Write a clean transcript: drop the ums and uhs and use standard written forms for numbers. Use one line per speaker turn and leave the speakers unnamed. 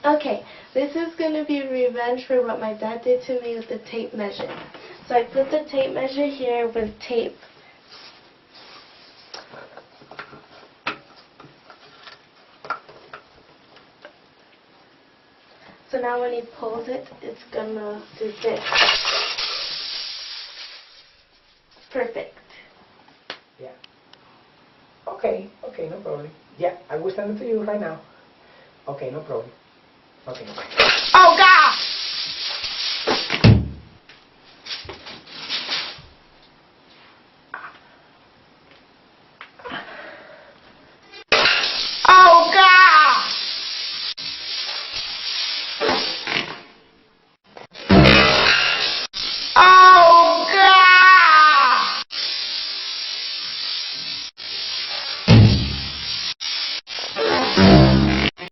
Okay, this is going to be revenge for what my dad did to me with the tape measure. So I put the tape measure here with tape. So now when he pulls it, it's going to do this. Perfect.
Yeah. Okay, no problem. Yeah, I will send it to you right now. Okay, no problem. Okay. Oh, God!